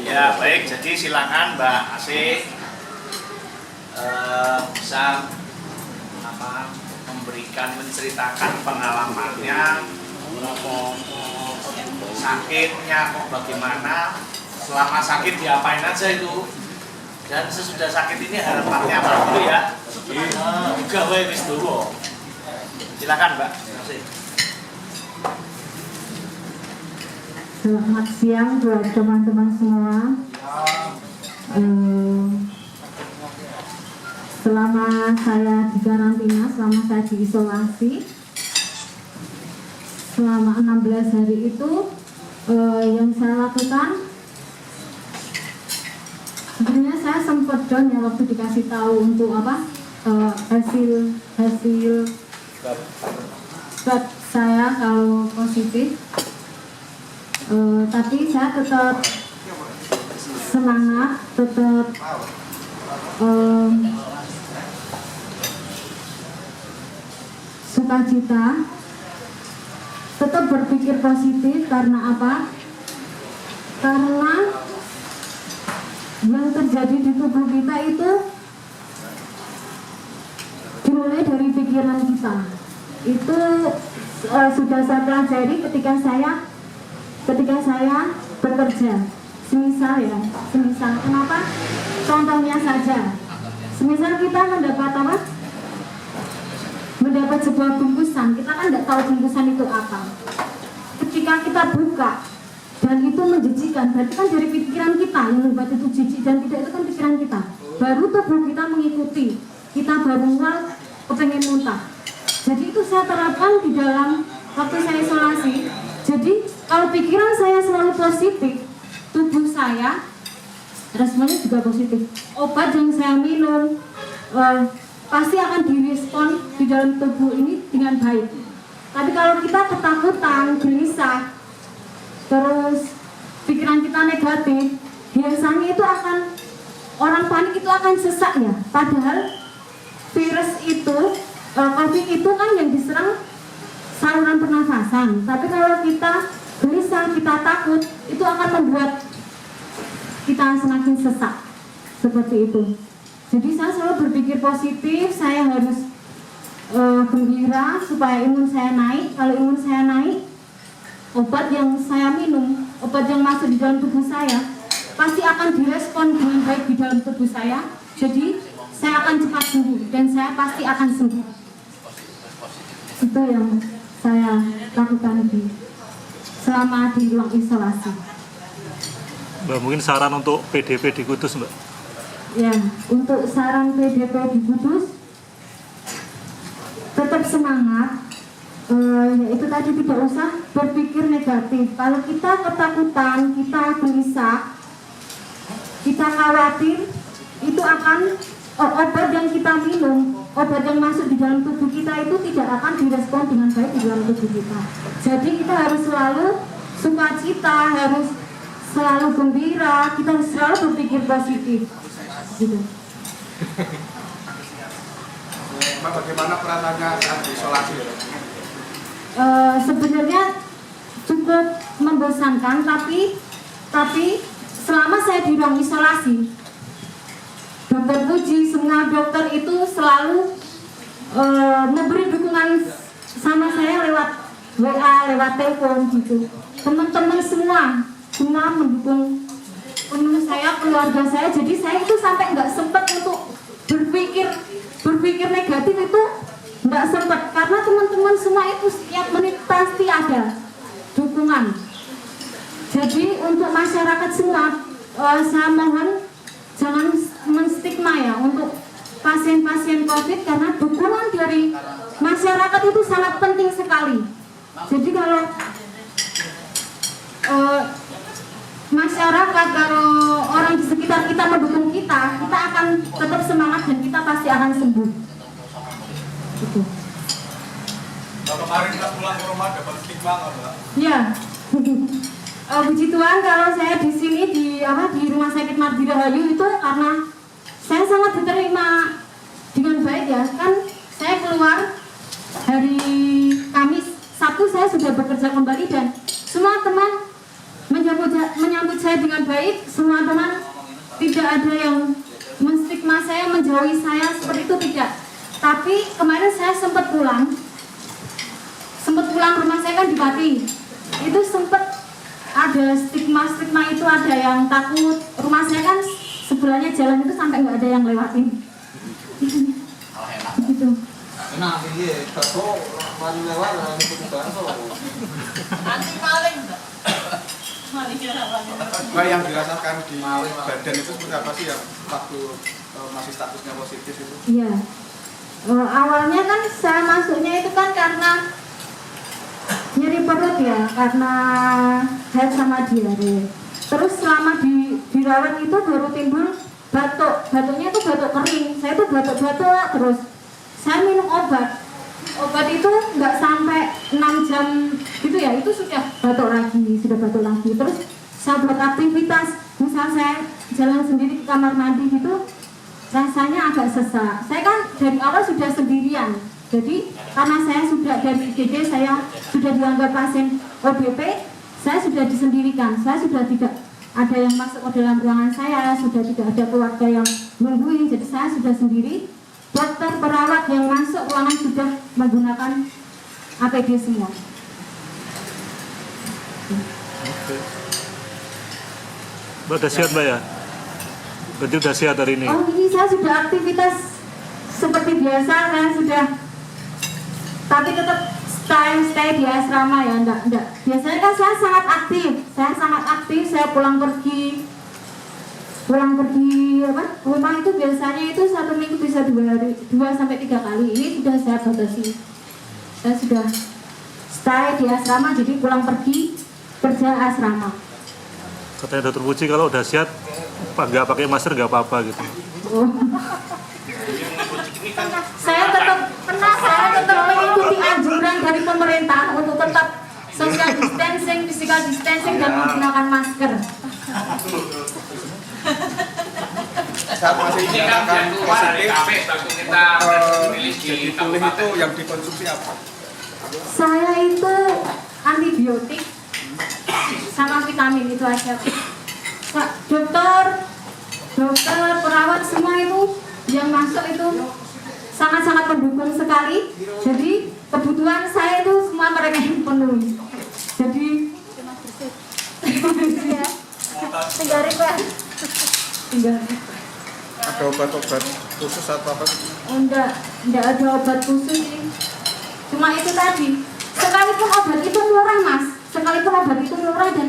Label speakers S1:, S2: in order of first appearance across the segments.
S1: Ya baik, jadi silakan Mbak Asih bisa menceritakan pengalamannya, sakitnya kok bagaimana, selama sakit diapain aja itu, dan sesudah sakit ini harapannya apa dulu ya? Juga wis dulu. Silakan Mbak Asih.
S2: Selamat siang buat teman-teman semua. Selama saya di karantina, selama saya diisolasi, selama 16 hari itu yang saya lakukan, sebenarnya saya sempat down ya waktu dikasih tahu untuk hasil swab saya kalau positif. Tapi saya tetap semangat, tetap sukacita, tetap berpikir positif. Karena apa? Karena yang terjadi di tubuh kita itu dimulai dari pikiran kita. Itu sudah saya pelajari ketika saya bekerja. Semisal kenapa? Contohnya saja, semisal kita mendapat sebuah bungkusan, kita kan tidak tahu bungkusan itu apa. Ketika kita buka dan itu menjijikan, berarti kan dari pikiran kita yang membuat itu jijik dan tidak, itu kan pikiran kita. Baru tubuh kita mengikuti, kita baru mulai kepengen muntah. Jadi itu saya terapkan di dalam waktu saya isolasi. Jadi kalau pikiran saya selalu positif, tubuh saya responnya juga positif. Obat yang saya minum pasti akan direspon di dalam tubuh ini dengan baik. Tapi kalau kita ketakutan, gelisah, terus pikiran kita negatif, biasanya itu orang panik itu akan sesak ya. Padahal virus itu, COVID itu kan yang diserang saluran pernafasan. Tapi kalau kita gelisah, kita takut, itu akan membuat kita semakin sesak. Seperti itu. Jadi saya selalu berpikir positif, saya harus gembira supaya imun saya naik. Kalau imun saya naik, obat yang saya minum, obat yang masuk di dalam tubuh saya pasti akan direspon dengan baik di dalam tubuh saya. Jadi saya akan cepat sembuh dan saya pasti akan sembuh. Itu yang saya lakukan selama di ruang isolasi.
S3: Mbak, mungkin saran untuk PDP di Kudus, Mbak?
S2: Ya, untuk saran PDP di Kudus, tetap semangat. Yaitu tadi tidak usah berpikir negatif. Kalau kita ketakutan, kita gelisah, kita khawatir, itu akan obat yang kita minum, obat yang masuk di dalam tubuh kita itu tidak akan direspon dengan baik di dalam tubuh kita. Jadi kita harus selalu sukacita, harus selalu gembira, kita harus selalu berpikir positif. Gitu.
S4: Bagaimana perasaannya saat isolasi?
S2: Sebenarnya cukup membosankan, tapi selama saya di ruang isolasi, Dokter Puji, semua dokter itu selalu memberi dukungan sama saya lewat WA, lewat telepon gitu. Teman-teman semua mendukung penuh saya, keluarga saya. Jadi saya itu sampai nggak sempat untuk berpikir negatif, itu nggak sempat, karena teman-teman semua itu setiap menit pasti ada dukungan. Jadi untuk masyarakat semua, saya mohon jangan menstigma ya untuk pasien-pasien COVID, karena dukungan dari masyarakat itu sangat penting sekali. Jadi kalau masyarakat, kalau orang di sekitar kita mendukung kita akan tetap semangat dan kita pasti akan sembuh. Gitu.
S4: Kemarin kita pulang ke rumah dapat stigma nggak, Mbak?
S2: Ya. Puji Tuhan kalau saya di sini di Rumah Sakit Mardi Rahayu itu karena saya sangat diterima dengan baik ya. Kan saya keluar hari Kamis, Sabtu saya sudah bekerja kembali dan semua teman menyambut saya dengan baik. Semua teman, tidak ada yang menstigma saya, menjauhi saya, seperti itu tidak. Tapi kemarin saya sempat pulang rumah saya kan di Pati. Itu sempat ada stigma itu, ada yang takut. Rumah saya kan sebelahnya jalan itu sampai nggak ada yang lewatin. Gitu.
S5: Nah, iya, kalau maju lewat nanti bakso.
S6: Nanti paling enggak.
S4: Mbak, yang dirasakan di badan itu seperti apa sih yang waktu masih statusnya positif itu?
S2: Iya. Awalnya kan saya masuknya itu kan karena nyeri perut ya, karena head sama diare. Terus selama dirawat itu baru timbul batuknya itu batuk kering. Saya tuh batuk-batuk terus. Saya minum obat itu nggak sampai 6 jam gitu ya, itu sudah batuk lagi. Terus saya buat aktivitas, misal saya jalan sendiri ke kamar mandi gitu, rasanya agak sesak. Saya kan dari awal sudah sendirian, jadi karena saya sudah dari IGD, saya sudah dianggap pasien ODP, saya sudah disendirikan, saya sudah tidak ada yang masuk ke dalam ruangan saya, sudah tidak ada keluarga yang nungguin, jadi saya sudah sendiri. Dokter perawat yang masuk ruangan sudah menggunakan APD semua.
S3: Oke. Mbak udah sehat Mbak ya? Berarti udah sehat hari ini?
S2: Oh ini saya sudah aktivitas seperti biasa, saya sudah, tapi tetap stay di asrama ya, enggak. Biasanya kan saya sangat aktif, saya pulang pergi rumah itu biasanya itu 1 minggu bisa 2 sampai 3 kali. Ini sudah saya batasi. Saya sudah stay di asrama, jadi pulang pergi kerja asrama.
S3: Katanya Dokter Puji kalau udah sehat nggak pakai masker nggak apa-apa gitu.
S2: Oh. saya tetap mengikuti anjuran dari pemerintah untuk tetap social distancing, physical distancing, dan menggunakan masker.
S4: Saat masih
S1: Ini kan
S4: dinyatakan
S1: yang keluar dari
S4: positif,
S1: KP waktu kita rilis di
S4: jadi pulih itu yang dikonsumsi apa?
S2: Saya itu antibiotik sama vitamin itu aja. Dokter, perawat semua itu yang masuk itu sangat-sangat mendukung sekali. Jadi kebutuhan saya itu semua mereka yang penuhi. Jadi tinggal Pak.
S4: Ada obat-obat khusus atau apa?
S2: Enggak ada obat khusus sih. Cuma itu tadi. Sekalipun obat itu murah Mas, dan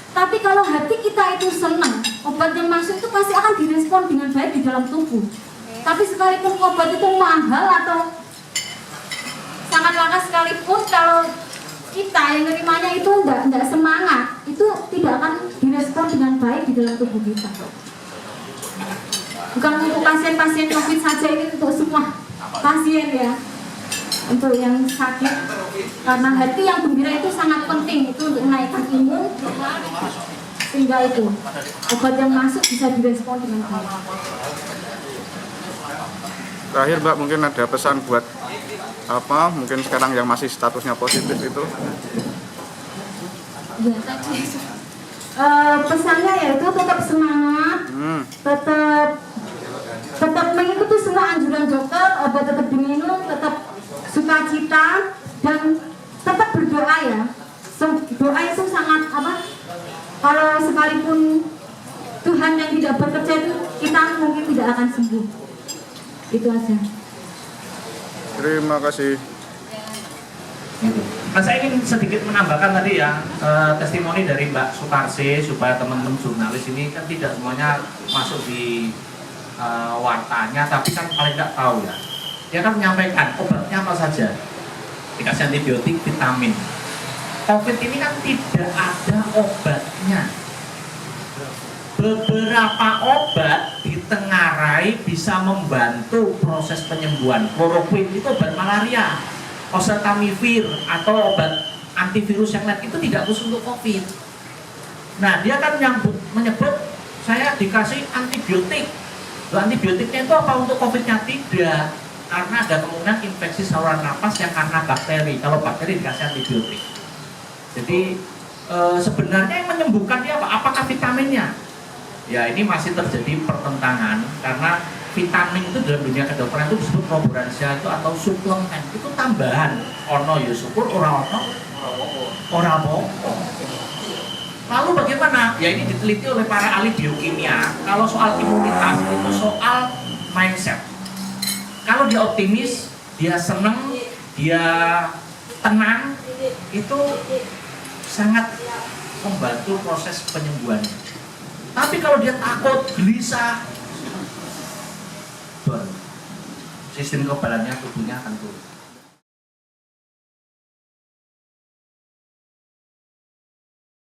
S2: tapi kalau hati kita itu senang, obat yang masuk itu pasti akan direspon dengan baik di dalam tubuh. Tapi sekalipun obat itu mahal atau sangat langka sekalipun, kalau kita yang menerimanya itu enggak semangat, itu tidak akan direspon dengan baik di dalam tubuh kita. Bukan untuk pasien-pasien COVID saja, ini untuk semua pasien ya, untuk yang sakit. Karena hati yang gembira itu sangat penting, itu untuk menaikkan imun, sehingga itu obat yang masuk bisa direspon dengan baik.
S4: Terakhir Mbak, mungkin ada pesan buat apa? Mungkin sekarang yang masih statusnya positif itu?
S2: Ya tadi pesannya yaitu tetap semangat, tetap mengikuti semua anjuran dokter, obat tetap diminum, tetap sukacita, dan tetap berdoa ya. Doa itu sangat kalau sekalipun Tuhan yang tidak bekerja itu, kita mungkin tidak akan sembuh. Itu aja.
S4: Terima kasih.
S1: Nah, saya ingin sedikit menambahkan tadi ya, testimoni dari Mbak Sukarsi, supaya teman-teman jurnalis ini kan tidak semuanya masuk di wartanya, tapi kan paling nggak tahu ya. Dia kan menyampaikan obatnya apa saja, dikasih antibiotik, vitamin. COVID ini kan tidak ada obatnya. Beberapa obat ditengarai bisa membantu proses penyembuhan. Kloroquine itu obat malaria, oseltamivir atau obat antivirus yang lain itu tidak khusus untuk COVID. Nah, dia kan menyebut saya dikasih antibiotik. Antibiotiknya itu apa untuk COVID-nya? Tidak, karena ada kemungkinan infeksi saluran napas yang karena bakteri. Kalau bakteri dikasih antibiotik. Jadi
S7: sebenarnya yang menyembuhkan dia apa? Apakah vitaminnya? Ya ini masih terjadi pertentangan karena vitamin itu dalam dunia kedokteran itu disebut laboransya itu atau suplemen, itu tambahan. Ono ya syukur, ora ono ora apa. Lalu bagaimana? Ya ini diteliti oleh para ahli biokimia. Kalau soal imunitas itu soal mindset. Kalau dia optimis, dia seneng, dia tenang, itu sangat membantu proses penyembuhannya. Tapi kalau dia takut, gelisah, sistem kekebalannya tubuhnya akan turun.